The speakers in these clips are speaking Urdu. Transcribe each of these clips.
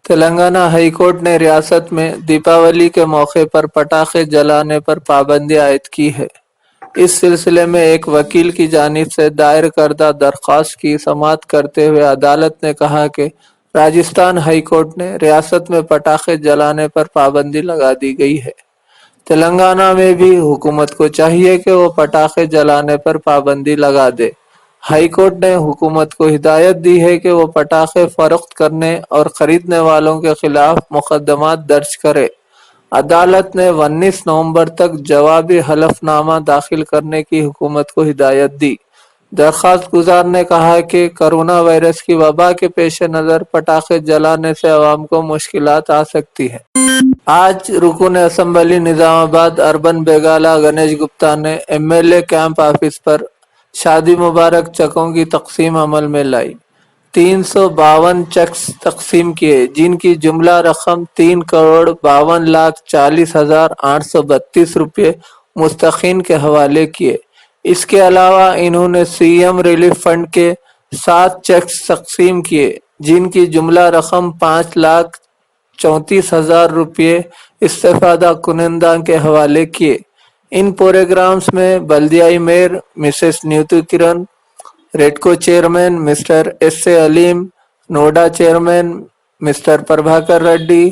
تلنگانہ ہائی کورٹ نے ریاست میں دیپاولی کے موقع پر پٹاخے جلانے پر پابندی عائد کی ہے۔ اس سلسلے میں ایک وکیل کی جانب سے دائر کردہ درخواست کی سماعت کرتے ہوئے عدالت نے کہا کہ راجستھان ہائی کورٹ نے ریاست میں پٹاخے جلانے پر پابندی لگا دی گئی ہے۔ تلنگانہ میں بھی حکومت کو چاہیے کہ وہ پٹاخے جلانے پر پابندی لگا دے۔ ہائی کورٹ نے حکومت کو ہدایت دی ہے کہ وہ پٹاخے فروخت کرنے اور خریدنے والوں کے خلاف مقدمات درج کرے۔ عدالت نے 19 نومبر تک جوابی حلف نامہ داخل کرنے کی حکومت کو ہدایت دی۔ درخواست گزار نے کہا کہ کرونا وائرس کی وبا کے پیش نظر پٹاخے جلانے سے عوام کو مشکلات آ سکتی ہیں۔ آج رکن اسمبلی نظام آباد اربن بیگالا گنیش گپتا نے MLA کیمپ آفس پر شادی مبارک چیکوں کی تقسیم عمل میں لائی۔ 352 چیکس تقسیم کیے، جن کی جملہ رقم 3,52,40,832 روپے مستحقین کے حوالے کیے۔ اس کے علاوہ انہوں نے CM ریلیف فنڈ کے 7 چیکس تقسیم کیے، جن کی جملہ رقم 5,34,000 روپے استفادہ کنندگان کے حوالے کیے۔ ان پروگرامز میں بلدیائی mayor Mrs Neeti Kiran, REDCO chairman Mr SA Aleem, NUDA chairman Mr Prabhakar Reddy,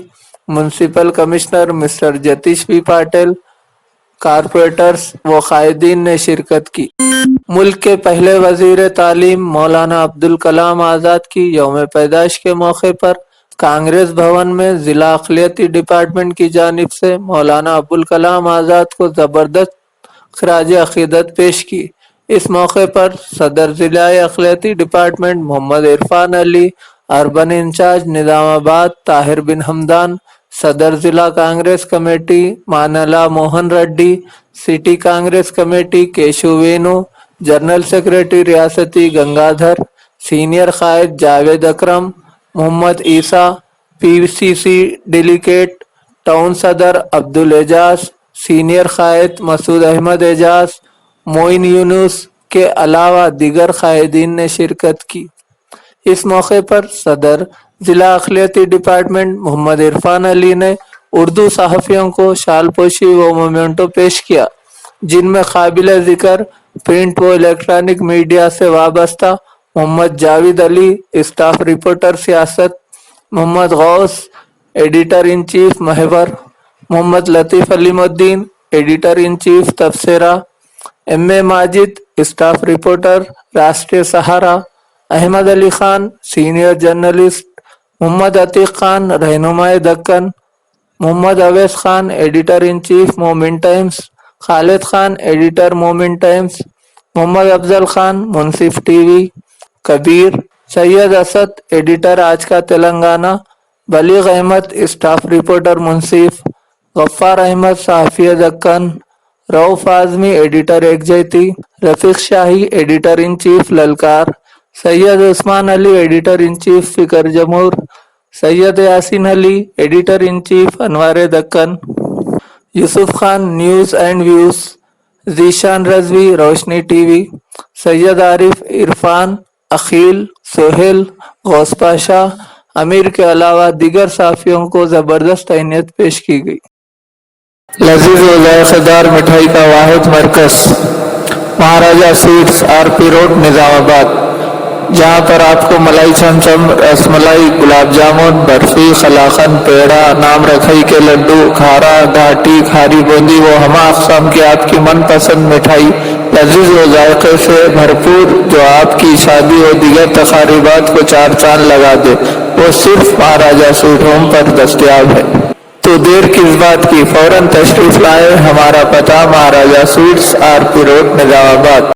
municipal commissioner Mr Jitesh B Patil, corporators و قائدین نے شرکت کی۔ ملک کے پہلے وزیر تعلیم مولانا عبدالکلام آزاد کی یوم پیدائش کے موقع پر کانگریس بھون میں ضلع اقلیتی ڈپارٹمنٹ کی جانب سے مولانا عبدالکلام آزاد کو زبردست خراج عقیدت پیش کی۔ اس موقع پر صدر ضلع اقلیتی department Mohammed Irfan Ali, urban incharge Nizamabad Tahir bin Hamdan, صدر ضلع Congress committee Manala Mohan Reddy, city Congress committee Keshu Venu, general secretary ریاستی گنگادھر، سینئر قائد Javed Akram, Mohammed Isa, PCC delegate town صدر عبدالاعجاز، سینئر قائد مسعود احمد اعجاز، معین یونس کے علاوہ دیگر قائدین نے شرکت کی۔ اس موقع پر صدر ضلع اقلیتی ڈپارٹمنٹ محمد عرفان علی نے اردو صحافیوں کو شال پوشی و مومنٹو پیش کیا، جن میں قابل ذکر پرنٹ و الیکٹرانک میڈیا سے وابستہ محمد جاوید علی، اسٹاف رپورٹر سیاست، محمد غوث، ایڈیٹر ان چیف محور، محمد Latif Aleemuddin, editor in chief Tabsera, MA Majid, staff reporter Rashtriya Sahara, Ahmed Ali Khan, senior journalist, Mohammed Atiq Khan, Rahnuma e Deccan, Mohammed Owais Khan, editor in chief Moment Times, Khalid Khan, editor Moment Times, Mohammed Afzal Khan, Munsif TV، Kabir, Syed Asad, editor Aaj Ka Telangana, Baligh Ahmed, staff reporter Munsif, Ghaffar Ahmed, Sahafi Deccan, Rauf Azmi, editor ایک جیتی، Rafiq Shahi, editor in chief Lalkar, Syed Usman Ali, editor in chief Fikr Jamhoor, Syed Yaseen Ali, editor in chief Anwar Deccan, Yousuf Khan, news and views, Zeeshan Rizvi, Roshni TV، سید عارف، عرفان، عقیل، سہیل، غوث پاشا، امیر کے علاوہ دیگر صحافیوں کو زبردست اہمیت پیش کی گئی۔ لذیذ و ذائقہ دار مٹھائی کا واحد مرکز مہاراجہ سویٹس RP روڈ نظام آباد، جہاں پر آپ کو ملائی چمچم، رس ملائی، گلاب جامن، برفی، قلاقند، پیڑا، نام رکھائی کے لڈو، کھارا، گھاٹی، کھاری بوندی و ہمہ اقسام کی آپ کی من پسند مٹھائی لذیذ و ذائقے سے بھرپور، جو آپ کی شادی و دیگر تقریبات کو چار چاند لگا دے، وہ صرف مہاراجہ سویٹ ہوم پر دستیاب ہے۔ تو دیر کس بات کی، فوراً تشریف لائیں۔ ہمارا پتہ مہاراجہ سویٹس RP روڈ نظام آباد۔